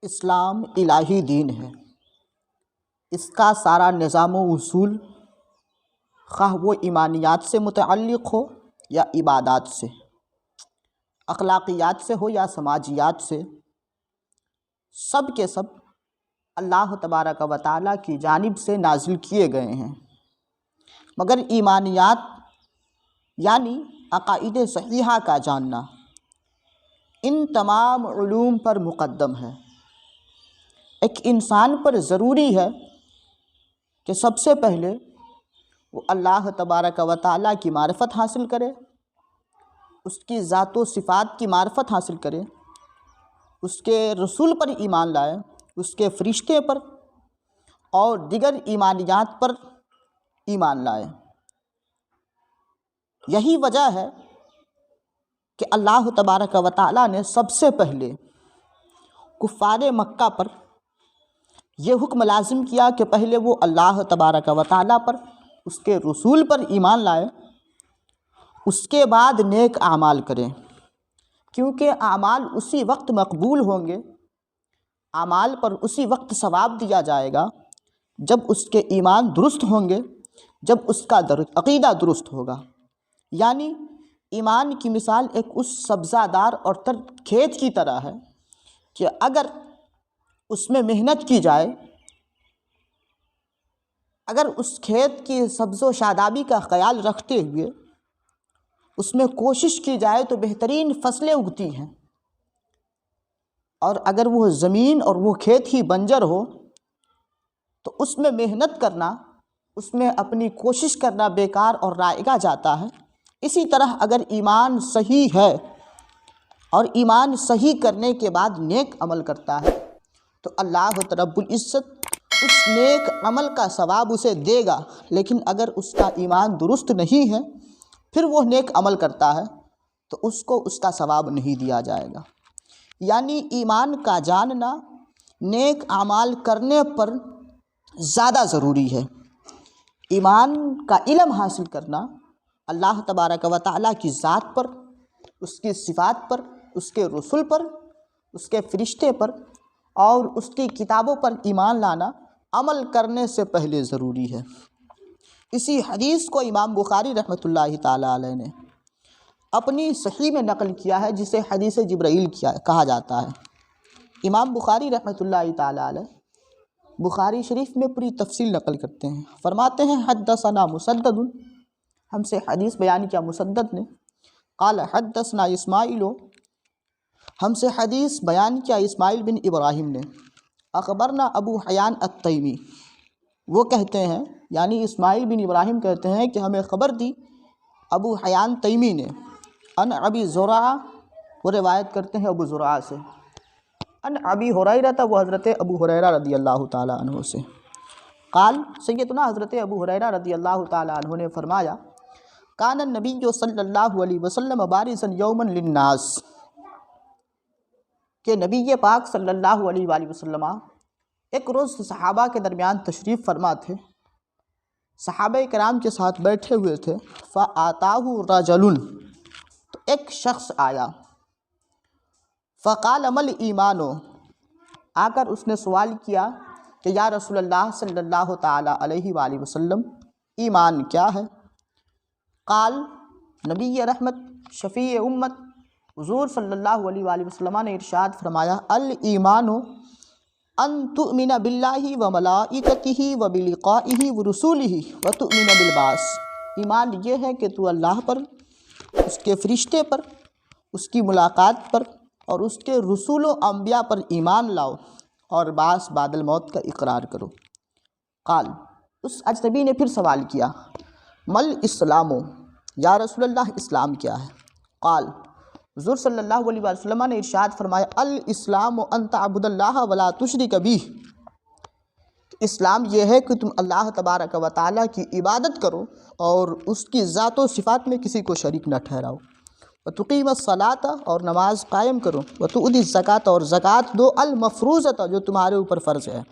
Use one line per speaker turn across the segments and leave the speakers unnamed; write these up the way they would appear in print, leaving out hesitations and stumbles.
اسلام الہی دین ہے۔ اس کا سارا نظام و اصول خواہ وہ ایمانیات سے متعلق ہو یا عبادات سے، اخلاقیات سے ہو یا سماجیات سے، سب کے سب اللہ تبارک و تعالیٰ کی جانب سے نازل کیے گئے ہیں، مگر ایمانیات یعنی عقائد صحیحہ کا جاننا ان تمام علوم پر مقدم ہے۔ ایک انسان پر ضروری ہے کہ سب سے پہلے وہ اللہ تبارک و تعالیٰ کی معرفت حاصل کرے، اس کی ذات و صفات کی معرفت حاصل کرے، اس کے رسول پر ایمان لائے، اس کے فرشتے پر اور دیگر ایمانیات پر ایمان لائے۔ یہی وجہ ہے کہ اللہ تبارک و تعالیٰ نے سب سے پہلے کفار مکہ پر یہ حکم لازم کیا کہ پہلے وہ اللہ تبارک و تعالیٰ پر، اس کے رسول پر ایمان لائے، اس کے بعد نیک اعمال کریں، کیونکہ اعمال اسی وقت مقبول ہوں گے، اعمال پر اسی وقت ثواب دیا جائے گا جب اس کے ایمان درست ہوں گے، جب اس کا عقیدہ درست ہوگا۔ یعنی ایمان کی مثال ایک اس سبزہ دار اور تر کھیت کی طرح ہے کہ اگر اس میں محنت کی جائے، اگر اس کھیت کی سبز و شادابی کا خیال رکھتے ہوئے اس میں کوشش کی جائے تو بہترین فصلیں اگتی ہیں، اور اگر وہ زمین اور وہ کھیت ہی بنجر ہو تو اس میں محنت کرنا، اس میں اپنی کوشش کرنا بیکار اور رائگاں جاتا ہے۔ اسی طرح اگر ایمان صحیح ہے اور ایمان صحیح کرنے کے بعد نیک عمل کرتا ہے تو اللہ رب العزت اس نیک عمل کا ثواب اسے دے گا، لیکن اگر اس کا ایمان درست نہیں ہے پھر وہ نیک عمل کرتا ہے تو اس کو اس کا ثواب نہیں دیا جائے گا۔ یعنی ایمان کا جاننا نیک اعمال کرنے پر زیادہ ضروری ہے۔ ایمان کا علم حاصل کرنا اللہ تبارک و تعالیٰ کی ذات پر، اس کی صفات پر، اس کے رسول پر، اس کے فرشتے پر اور اس کی کتابوں پر ایمان لانا عمل کرنے سے پہلے ضروری ہے۔ اسی حدیث کو امام بخاری رحمۃ اللہ تعالیٰ علیہ نے اپنی صحیح میں نقل کیا ہے، جسے حدیث جبرائیل کہا جاتا ہے۔ امام بخاری رحمۃ اللہ تعالیٰ علیہ بخاری شریف میں پوری تفصیل نقل کرتے ہیں، فرماتے ہیں حدثنا مسدد، ہم سے حدیث بیان کیا مسدد نے، قال حدثنا اسماعیل، ہم سے حدیث بیان کیا اسماعیل بن ابراہیم نے، اخبرنا ابو حیان التیمی، وہ کہتے ہیں یعنی اسماعیل بن ابراہیم کہتے ہیں کہ ہمیں خبر دی ابو حیان تیمی نے، ان ابی زرعہ، وہ روایت کرتے ہیں ابو زرعہ سے، ان ابی ہریرہ، وہ حضرت ابو ہریرہ رضی اللہ تعالیٰ عنہ سے، قال، سیدنا حضرت ابو ہریرہ رضی اللہ تعالیٰ عنہ نے فرمایا، کان النبی صلی اللہ علیہ وسلم بارزا یوما للناس، کہ نبی پاک صلی اللہ علیہ وآلہ وسلم ایک روز صحابہ کے درمیان تشریف فرما تھے، صحابہ کرام کے ساتھ بیٹھے ہوئے تھے، فآتاہ رجل، تو ایک شخص آیا، فقال مل ایمانو، آ کر اس نے سوال کیا کہ یا رسول اللہ صلی اللہ تعالیٰ علیہ وآلہ وسلم ایمان کیا ہے؟ قال، نبی رحمت شفیع امت حضور صلی اللہ علیہ وآلہ وسلم نے ارشاد فرمایا، الایمان ان تؤمن باللہ وملائکتہ وبلقائہ ورسولہ وتؤمن بالبعث، ایمان یہ ہے کہ تو اللہ پر، اس کے فرشتے پر، اس کی ملاقات پر اور اس کے رسول و انبیاء پر ایمان لاؤ اور بعث بعد الموت کا اقرار کرو۔ قال، اس اجنبی نے پھر سوال کیا، مل اسلام، یا رسول اللہ اسلام کیا ہے؟ قال، حضور صلی اللہ علیہ وسلم نے ارشاد فرمایا، الاسلام ان تعبد اللہ ولا تشرک بہ، اسلام یہ ہے کہ تم اللہ تبارک و تعالیٰ کی عبادت کرو اور اس کی ذات و صفات میں کسی کو شریک نہ ٹھہراؤ، وتقیم الصلاۃ، اور نماز قائم کرو، وتؤتی الزکوٰۃ، اور زکوٰۃ دو، المفروضۃ، جو تمہارے اوپر فرض ہے،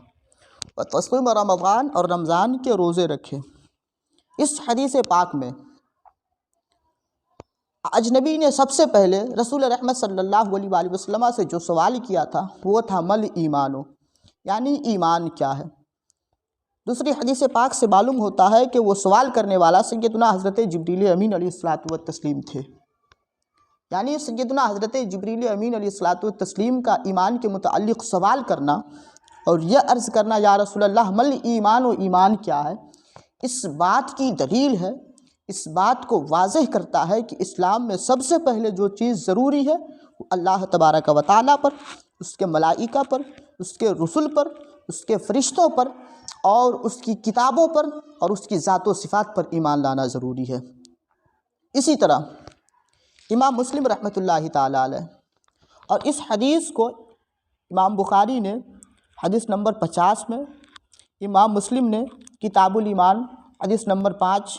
وتصوم رمضان، اور رمضان کے روزے رکھے۔ اس حدیث پاک میں اجنبی نے سب سے پہلے رسول رحمت صلی اللہ علیہ وآلہ وسلم سے جو سوال کیا تھا وہ تھا مل ایمانو، یعنی ایمان کیا ہے۔ دوسری حدیث پاک سے معلوم ہوتا ہے کہ وہ سوال کرنے والا سیدنا حضرت جبریل امین علیہ الصلوۃ والتسلیم تھے، یعنی سیدنا حضرت جبریل امین علیہ الصلوۃ والتسلیم کا ایمان کے متعلق سوال کرنا اور یہ عرض کرنا یا رسول اللہ مل ایمان، و ایمان کیا ہے، اس بات کی دلیل ہے، اس بات کو واضح کرتا ہے کہ اسلام میں سب سے پہلے جو چیز ضروری ہے وہ اللہ تبارک و تعالیٰ پر، اس کے ملائکہ پر، اس کے رسل پر، اس کے فرشتوں پر اور اس کی کتابوں پر اور اس کی ذات و صفات پر ایمان لانا ضروری ہے۔ اسی طرح امام مسلم رحمۃ اللہ تعالیٰ علیہ اور اس حدیث کو امام بخاری نے حدیث نمبر 50 میں، امام مسلم نے کتاب الایمان حدیث نمبر 5،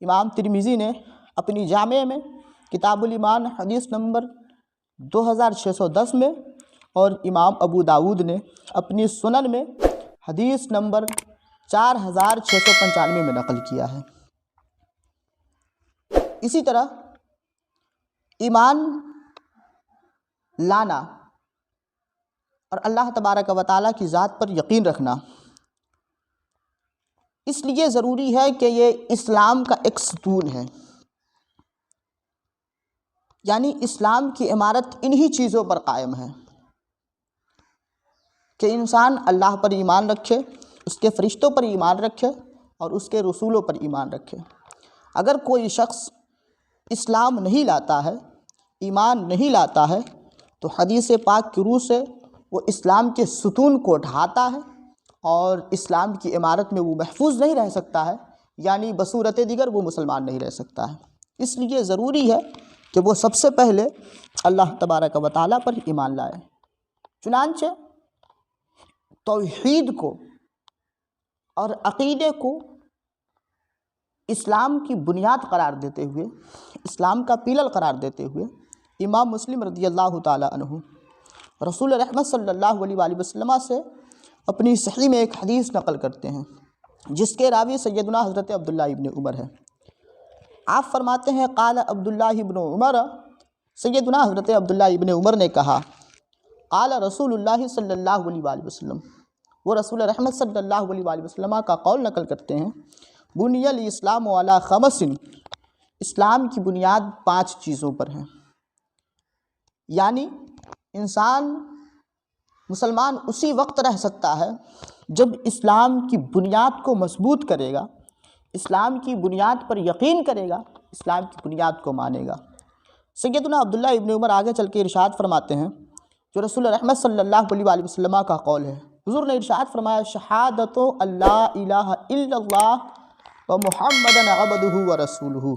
امام ترمذی نے اپنی جامع میں کتاب الایمان حدیث نمبر 2610 میں، اور امام ابو داود نے اپنی سنن میں حدیث نمبر 4695 میں نقل کیا ہے۔ اسی طرح ایمان لانا اور اللہ تبارک و تعالیٰ کی ذات پر یقین رکھنا اس لیے ضروری ہے کہ یہ اسلام کا ایک ستون ہے، یعنی اسلام کی عمارت انہی چیزوں پر قائم ہے کہ انسان اللہ پر ایمان رکھے، اس کے فرشتوں پر ایمان رکھے اور اس کے رسولوں پر ایمان رکھے۔ اگر کوئی شخص اسلام نہیں لاتا ہے، ایمان نہیں لاتا ہے، تو حدیث پاک کی روح سے وہ اسلام کے ستون کو ڈھاتا ہے اور اسلام کی عمارت میں وہ محفوظ نہیں رہ سکتا ہے، یعنی بصورت دیگر وہ مسلمان نہیں رہ سکتا ہے۔ اس لیے ضروری ہے کہ وہ سب سے پہلے اللہ تبارک و تعالیٰ پر ایمان لائے۔ چنانچہ توحید کو اور عقیدے کو اسلام کی بنیاد قرار دیتے ہوئے، اسلام کا پیلر قرار دیتے ہوئے امام مسلم رضی اللہ تعالیٰ عنہ رسول رحمت صلی اللہ علیہ وآلہ وسلم سے اپنی صحیح میں ایک حدیث نقل کرتے ہیں جس کے راوی سیدنا حضرت عبداللہ ابن عمر ہے۔ آپ فرماتے ہیں قال عبداللہ ابن عمر، سیدنا حضرت عبداللہ ابن عمر نے کہا قال رسول اللہ صلی اللہ علیہ وآلہ وسلم، وہ رسول رحمت صلی اللہ علیہ وآلہ وسلم کا قول نقل کرتے ہیں بنی الاسلام علی خمس، اسلام کی بنیاد 5 چیزوں پر ہے، یعنی انسان مسلمان اسی وقت رہ سکتا ہے جب اسلام کی بنیاد کو مضبوط کرے گا، اسلام کی بنیاد پر یقین کرے گا، اسلام کی بنیاد کو مانے گا۔ سیدنا عبداللہ ابن عمر آگے چل کے ارشاد فرماتے ہیں جو رسول رحمت صلی اللہ علیہ وآلہ وسلم کا قول ہے، حضور نے ارشاد فرمایا شہادت اللہ الہ الا اللہ و محمد عبدہ و رسولہ۔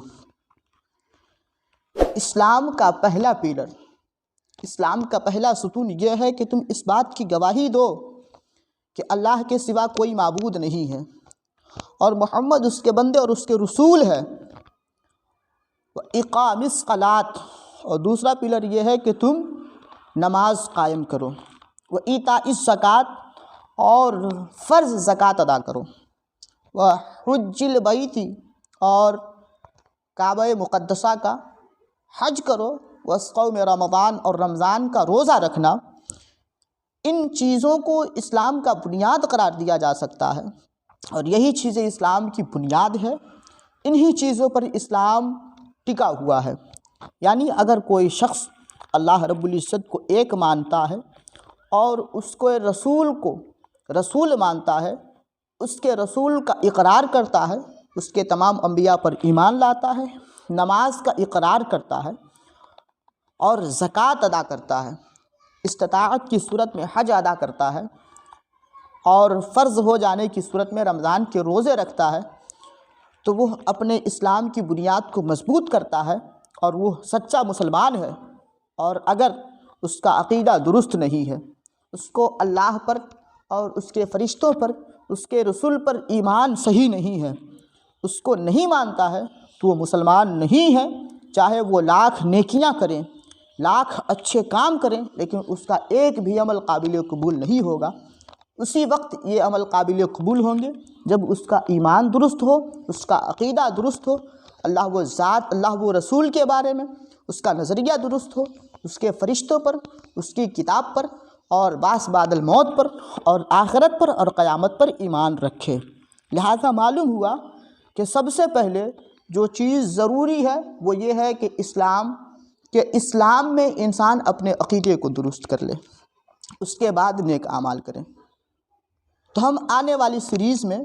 اسلام کا پہلا پیلر، اسلام کا پہلا ستون یہ ہے کہ تم اس بات کی گواہی دو کہ اللہ کے سوا کوئی معبود نہیں ہے اور محمد اس کے بندے اور اس کے رسول ہے۔ اقام الصلاۃ، اور دوسرا پیلر یہ ہے کہ تم نماز قائم کرو، وایتاء الزکوٰۃ، اور فرض زکوٰۃ ادا کرو، وحج البیت، اور کعبہ مقدسہ کا حج کرو، وصوم رمضان، اور رمضان کا روزہ رکھنا۔ ان چیزوں کو اسلام کا بنیاد قرار دیا جا سکتا ہے اور یہی چیزیں اسلام کی بنیاد ہے، انہی چیزوں پر اسلام ٹکا ہوا ہے۔ یعنی اگر کوئی شخص اللہ رب العزت کو ایک مانتا ہے اور اس کو رسول مانتا ہے، اس کے رسول کا اقرار کرتا ہے، اس کے تمام انبیاء پر ایمان لاتا ہے، نماز کا اقرار کرتا ہے اور زکوٰۃ ادا کرتا ہے، استطاعت کی صورت میں حج ادا کرتا ہے اور فرض ہو جانے کی صورت میں رمضان کے روزے رکھتا ہے، تو وہ اپنے اسلام کی بنیاد کو مضبوط کرتا ہے اور وہ سچا مسلمان ہے۔ اور اگر اس کا عقیدہ درست نہیں ہے، اس کو اللہ پر اور اس کے فرشتوں پر، اس کے رسول پر ایمان صحیح نہیں ہے، اس کو نہیں مانتا ہے، تو وہ مسلمان نہیں ہے، چاہے وہ لاکھ نیکیاں کریں، لاکھ اچھے کام کریں، لیکن اس کا ایک بھی عمل قابل قبول نہیں ہوگا۔ اسی وقت یہ عمل قابل قبول ہوں گے جب اس کا ایمان درست ہو، اس کا عقیدہ درست ہو، اللہ و ذات، اللہ و رسول کے بارے میں اس کا نظریہ درست ہو، اس کے فرشتوں پر، اس کی کتاب پر، اور بعث بعد الموت پر، اور آخرت پر اور قیامت پر ایمان رکھے۔ لہذا معلوم ہوا کہ سب سے پہلے جو چیز ضروری ہے وہ یہ ہے کہ اسلام میں انسان اپنے عقیدے کو درست کر لے، اس کے بعد نیک اعمال کریں۔ تو ہم آنے والی سیریز میں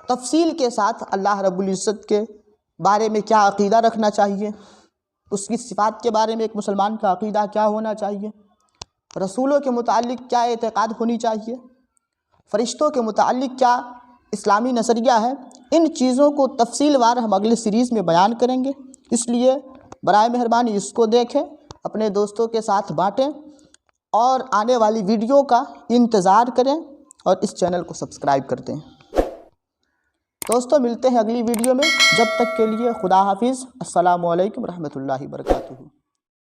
تفصیل کے ساتھ اللہ رب العزت کے بارے میں کیا عقیدہ رکھنا چاہیے، اس کی صفات کے بارے میں ایک مسلمان کا عقیدہ کیا ہونا چاہیے، رسولوں کے متعلق کیا اعتقاد ہونی چاہیے، فرشتوں کے متعلق کیا اسلامی نظریہ ہے، ان چیزوں کو تفصیل وار ہم اگلے سیریز میں بیان کریں گے۔ اس لیے برائے مہربانی اس کو دیکھیں، اپنے دوستوں کے ساتھ بانٹیں، اور آنے والی ویڈیو کا انتظار کریں، اور اس چینل کو سبسکرائب کر دیں۔ دوستو ملتے ہیں اگلی ویڈیو میں، جب تک کے لیے خدا حافظ، السلام علیکم ورحمۃ اللہ وبرکاتہ۔